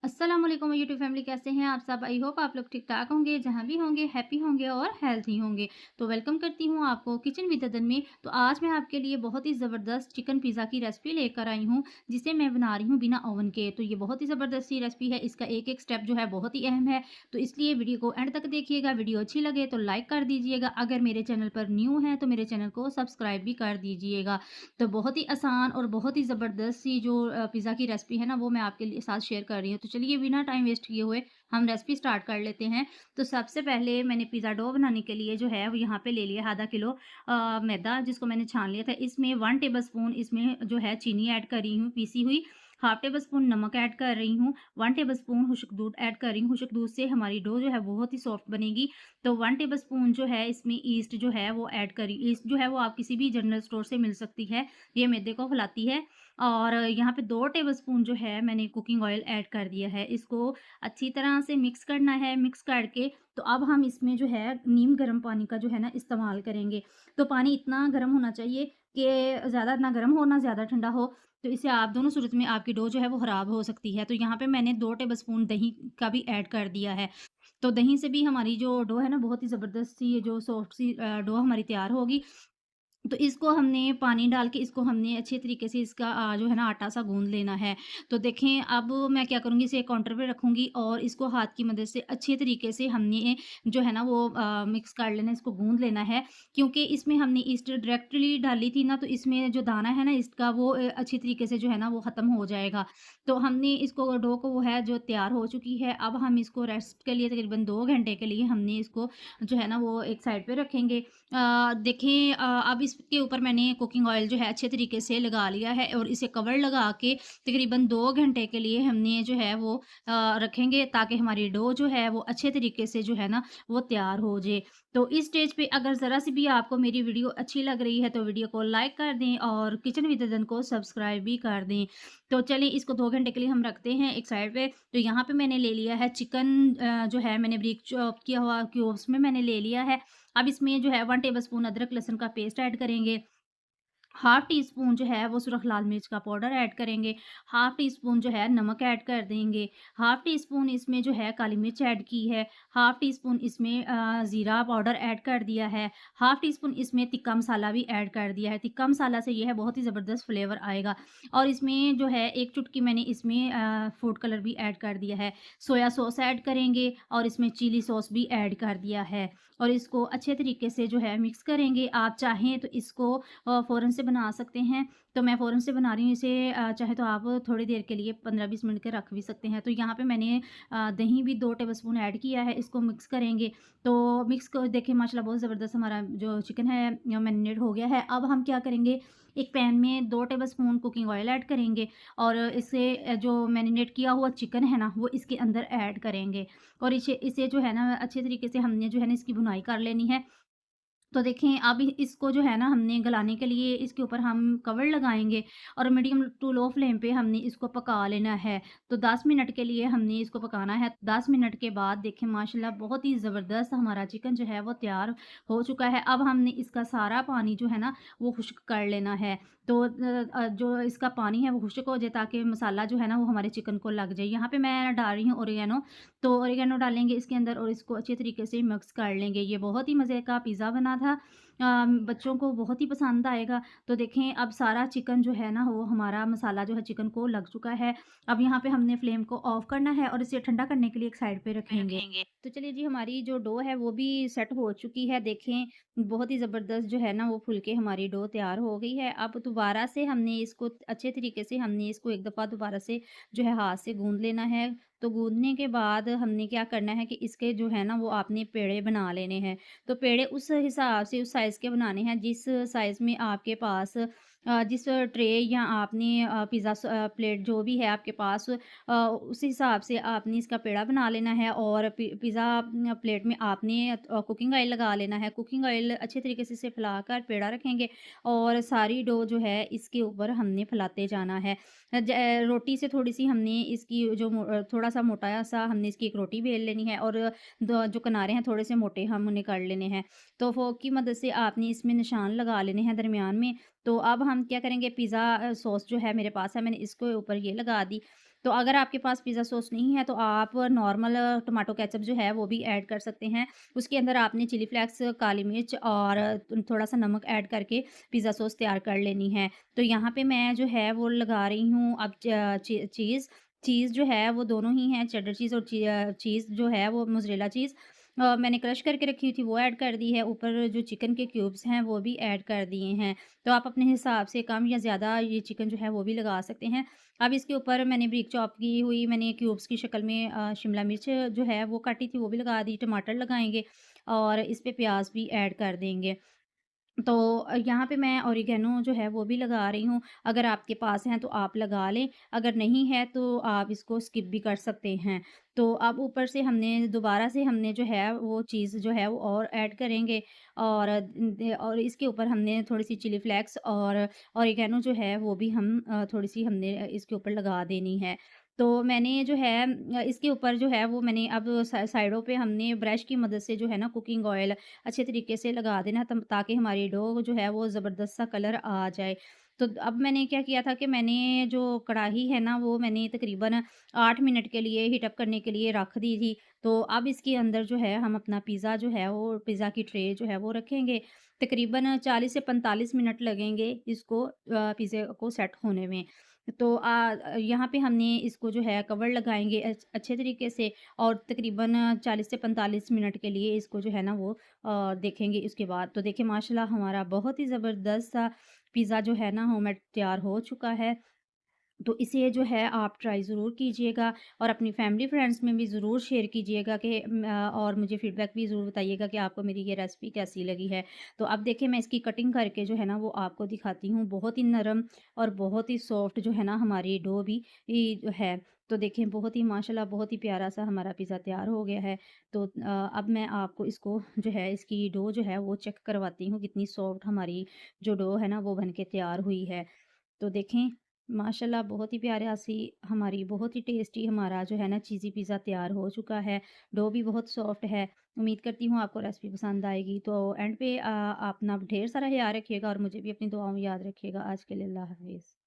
अस्सलाम वालेकुम YouTube family, कैसे हैं आप सब? आई होप आप लोग ठीक-ठाक होंगे, जहाँ भी होंगे हैप्पी होंगे और हेल्थी होंगे। तो वेलकम करती हूँ आपको किचन विद अदन में। तो आज मैं आपके लिए बहुत ही ज़बरदस्त चिकन पिज़्ज़ा की रेसिपी लेकर आई हूँ, जिसे मैं बना रही हूँ बिना ओवन के। तो ये बहुत ही ज़बरदस्त सी रेसिपी है, इसका एक-एक स्टेप जो है बहुत ही अहम है। तो इसलिए वीडियो को एंड तक देखिएगा, वीडियो अच्छी लगे तो लाइक कर दीजिएगा। अगर मेरे चैनल पर न्यू हैं तो मेरे चैनल को सब्सक्राइब भी कर दीजिएगा। तो बहुत ही आसान और बहुत ही ज़बरदस्त सी जो पिज़्ज़ा की रेसिपी है ना, वो मैं आपके लिए साथ शेयर कर रही हूँ। तो चलिए बिना टाइम वेस्ट किए हुए हम रेसिपी स्टार्ट कर लेते हैं। तो सबसे पहले मैंने पिज़्ज़ा डो बनाने के लिए जो है वो यहाँ पे ले लिया आधा किलो मैदा, जिसको मैंने छान लिया था। इसमें 1 टेबल स्पून इसमें जो है चीनी ऐड कर रही हूँ पीसी हुई, हाफ टेबल स्पून नमक ऐड कर रही हूँ, 1 टेबल स्पून खुशक दूध ऐड कर रही हूँ। खुशक दूध से हमारी डो जो है बहुत ही सॉफ्ट बनेगी। तो 1 टेबल स्पून जो है इसमें ईस्ट जो है वो ऐड करी। ईस्ट जो है वो आप किसी भी जनरल स्टोर से मिल सकती है। ये मैदे को फैलाती है। और यहाँ पे 2 टेबलस्पून जो है मैंने कुकिंग ऑयल ऐड कर दिया है। इसको अच्छी तरह से मिक्स करना है। मिक्स करके तो अब हम इसमें जो है नीम गर्म पानी का जो है ना इस्तेमाल करेंगे। तो पानी इतना गर्म होना चाहिए कि ज़्यादा ना गर्म हो ना ज़्यादा ठंडा हो। तो इससे आप दोनों सूरत में आपकी डो जो है वो ख़राब हो सकती है। तो यहाँ पे मैंने 2 टेबलस्पून दही का भी ऐड कर दिया है। तो दही से भी हमारी जो डो है ना बहुत ही ज़बरदस्त सी ये जो सॉफ्ट सी डो हमारी तैयार होगी। तो इसको हमने पानी डाल के इसको हमने अच्छे तरीके से इसका जो है ना आटा सा गूँध लेना है। तो देखें अब मैं क्या करूँगी, इसे काउंटर पे रखूँगी और इसको हाथ की मदद से अच्छे तरीके से हमने जो है ना वो मिक्स कर लेना है, इसको गूँध लेना है। क्योंकि इसमें हमने ईस्ट डायरेक्टली डाली थी ना, तो इसमें जो दाना है ना ईस्ट का वो अच्छी तरीके से जो है ना वो ख़त्म हो जाएगा। तो हमने इसको डो को वो है जो तैयार हो चुकी है, अब हम इसको रेस्ट के लिए तकरीबन 2 घंटे के लिए हमने इसको जो है ना वो एक साइड पे रखेंगे। देखें अब इसके ऊपर मैंने कुकिंग ऑयल जो है अच्छे तरीके से लगा लिया है और इसे कवर लगा के तकरीबन 2 घंटे के लिए हमने जो है वो रखेंगे, ताकि हमारी डो जो है वो अच्छे तरीके से जो है ना वो तैयार हो जाए। तो इस स्टेज पे अगर ज़रा सी भी आपको मेरी वीडियो अच्छी लग रही है तो वीडियो को लाइक कर दें और किचन विद अदन को सब्सक्राइब भी कर दें। तो चलिए इसको 2 घंटे के लिए हम रखते हैं एक साइड पे। तो यहाँ पे मैंने ले लिया है चिकन, जो है मैंने बारीक चॉप किया हुआ क्यूब्स में मैंने ले लिया है। अब इसमें जो है 1 टेबल स्पून अदरक लहसुन का पेस्ट ऐड करेंगे। हाफ टी स्पून जो है वो सुरख लाल मिर्च का पाउडर ऐड करेंगे। हाफ टी स्पून जो है नमक ऐड कर देंगे। हाफ टी स्पून इसमें जो है काली मिर्च ऐड की है। हाफ टी स्पून इसमें ज़ीरा पाउडर ऐड कर दिया है। हाफ टी स्पून इसमें तिक्का मसाला भी ऐड कर दिया है। तिक्का मसाला से ये है बहुत ही ज़बरदस्त फ्लेवर आएगा। और इसमें जो है 1 चुटकी मैंने इसमें फूड कलर भी ऐड कर दिया है। सोया सॉस ऐड करेंगे और इसमें चिली सॉस भी ऐड कर दिया है। और इसको अच्छे तरीके से जो है मिक्स करेंगे। आप चाहें तो इसको फ़ौरन से बना सकते हैं। तो मैं फ़ौरन से बना रही हूँ इसे, चाहे तो आप थोड़ी देर के लिए 15-20 मिनट के रख भी सकते हैं। तो यहाँ पे मैंने दही भी 2 टेबलस्पून ऐड किया है, इसको मिक्स करेंगे। तो मिक्स क देखिए माशाल्लाह बहुत ज़बरदस्त हमारा जो चिकन है मैरिनेट हो गया है। अब हम क्या करेंगे, एक पैन में 2 टेबलस्पून कुकिंग ऑयल ऐड करेंगे और इसे जो मैरिनेट किया हुआ चिकन है ना, वो इसके अंदर ऐड करेंगे और इसे इसे जो है ना अच्छे तरीके से हमने जो है ना इसकी भुनाई कर लेनी है। तो देखें अब इसको जो है ना हमने गलाने के लिए इसके ऊपर हम कवर लगाएँगे और मीडियम टू लो फ्लेम पे हमने इसको पका लेना है। तो 10 मिनट के लिए हमने इसको पकाना है। 10 मिनट के बाद देखें माशाल्लाह बहुत ही ज़बरदस्त हमारा चिकन जो है वो तैयार हो चुका है। अब हमने इसका सारा पानी जो है ना वो खुश्क कर लेना है। तो जो इसका पानी है वो खुश्क हो जाए, ताकि मसाला जो है ना वो हमारे चिकन को लग जाए। यहाँ पे मैं डाल रही हूँ ओरिगैनो। तो ओरिगैनो डालेंगे इसके अंदर और इसको अच्छे तरीके से मिक्स कर लेंगे। ये बहुत ही मज़े का पिज़्ज़ा बना था। बच्चों को बहुत ही पसंद आएगा। तो देखें अब सारा चिकन जो है ना वो हमारा मसाला जो है चिकन को लग चुका है। अब यहाँ पे हमने फ्लेम को ऑफ करना है और इसे ठंडा करने के लिए एक साइड पे पे रखेंगे। रखेंगे। तो चलिए जी हमारी जो डो है वो भी सेट हो चुकी है। देखें बहुत ही ज़बरदस्त जो है ना वो फुल के हमारी डो तैयार हो गई है। अब दोबारा से हमने इसको अच्छे तरीके से हमने इसको एक दफ़ा दोबारा से जो है हाथ से गूँध लेना है। तो गूँधने के बाद हमने क्या करना है कि इसके जो है ना वो आपने पेड़े बना लेने हैं। तो पेड़े उस हिसाब से उस साइज़ के बनाने हैं जिस साइज़ में आपके पास जिस ट्रे या आपने पिज़्ज़ा प्लेट जो भी है आपके पास, उस हिसाब से आपने इसका पेड़ा बना लेना है और पिज़्ज़ा प्लेट में आपने कुकिंग ऑयल लगा लेना है। कुकिंग ऑयल अच्छे तरीके से इसे फैलाकर पेड़ा रखेंगे और सारी डो जो है इसके ऊपर हमने फैलाते जाना है। रोटी से थोड़ी-सी हमने इसकी जो थोड़ा-सा मोटा-सा हमने इसकी एक रोटी बेल लेनी है और जो किनारे हैं थोड़े से मोटे हम उन्हें कर लेने हैं। तो फ़ोर्क की मदद से आपने इसमें निशान लगा लेने हैं दरमियान में। तो अब हम क्या करेंगे, पिज़्ज़ा सॉस जो है मेरे पास है, मैंने इसके ऊपर ये लगा दी। तो अगर आपके पास पिज़्ज़ा सॉस नहीं है तो आप नॉर्मल टोमेटो केचअप जो है वो भी ऐड कर सकते हैं। उसके अंदर आपने चिली फ्लेक्स, काली मिर्च और थोड़ा-सा नमक ऐड करके पिज़्ज़ा सॉस तैयार कर लेनी है। तो यहाँ पे मैं जो है वो लगा रही हूँ अब चीज़। चीज़ जो है वो दोनों ही हैं, चेडर चीज़ और चीज़ जो है वो मोज़रेला चीज़ मैंने क्रश करके रखी हुई थी वो ऐड कर दी है। ऊपर जो चिकन के क्यूब्स हैं वो भी ऐड कर दिए हैं। तो आप अपने हिसाब से कम या ज़्यादा ये चिकन जो है वो भी लगा सकते हैं। अब इसके ऊपर मैंने बारीक चॉप की हुई मैंने क्यूब्स की शक्ल में शिमला मिर्च जो है वो काटी थी वो भी लगा दी, टमाटर लगाएँगे और इस पे प्याज़ भी ऐड कर देंगे। तो यहाँ पे मैं ऑरिगेनो जो है वो भी लगा रही हूँ। अगर आपके पास है तो आप लगा लें, अगर नहीं है तो आप इसको स्किप भी कर सकते हैं। तो अब ऊपर से हमने दोबारा से हमने जो है वो चीज़ जो है वो और ऐड करेंगे और और इसके ऊपर हमने थोड़ी-सी चिली फ्लेक्स और ऑरिगेनो जो है वो भी हम थोड़ी-सी हमने इसके ऊपर लगा देनी है। तो मैंने जो है इसके ऊपर जो है वो मैंने अब साइडों पे हमने ब्रश की मदद से जो है ना कुकिंग ऑयल अच्छे तरीके से लगा देना ताकि हमारी डो जो है वो ज़बरदस्त सा कलर आ जाए। तो अब मैंने क्या किया था कि मैंने जो कढ़ाई है ना वो मैंने तकरीबन 8 मिनट के लिए हीट अप करने के लिए रख दी थी। तो अब इसके अंदर जो है हम अपना पिज़्ज़ा जो है वो पिज़्ज़ा की ट्रे जो है वो रखेंगे। तकरीबन 40 से 45 मिनट लगेंगे इसको पिज़्ज़े को सेट होने में। तो यहाँ पे हमने इसको जो है कवर लगाएँगे अच्छे तरीके से और तकरीबन 40 से 45 मिनट के लिए इसको जो है ना वो देखेंगे इसके बाद। तो देखिए माशाल्लाह हमारा बहुत ही ज़बरदस्त सा पिज़्ज़ा जो है ना होममेड तैयार हो चुका है। तो इसे जो है आप ट्राई ज़रूर कीजिएगा और अपनी फैमिली फ्रेंड्स में भी ज़रूर शेयर कीजिएगा कि और मुझे फीडबैक भी ज़रूर बताइएगा कि आपको मेरी ये रेसिपी कैसी लगी है। तो अब देखिए मैं इसकी कटिंग करके जो है ना वो आपको दिखाती हूँ। बहुत ही नरम और बहुत ही सॉफ्ट जो है ना हमारी डो भी जो है। तो देखिए बहुत ही माशाल्लाह बहुत ही प्यारा सा हमारा पिज़्ज़ा तैयार हो गया है। तो अब मैं आपको इसको जो है इसकी डो जो है वो चेक करवाती हूँ कितनी सॉफ्ट हमारी जो डो है ना वो बन के तैयार हुई है। तो देखें माशाल्लाह बहुत ही प्यारा-सी हमारी बहुत ही टेस्टी हमारा जो है ना चीज़ी पिज़्ज़ा तैयार हो चुका है। डो भी बहुत सॉफ्ट है। उम्मीद करती हूँ आपको रेसिपी पसंद आएगी। तो एंड पे अपना ढेर सारा ख़्याल रखिएगा और मुझे भी अपनी दुआओं में याद रखिएगा। आज के लिए अल्लाह हाफ़िज़।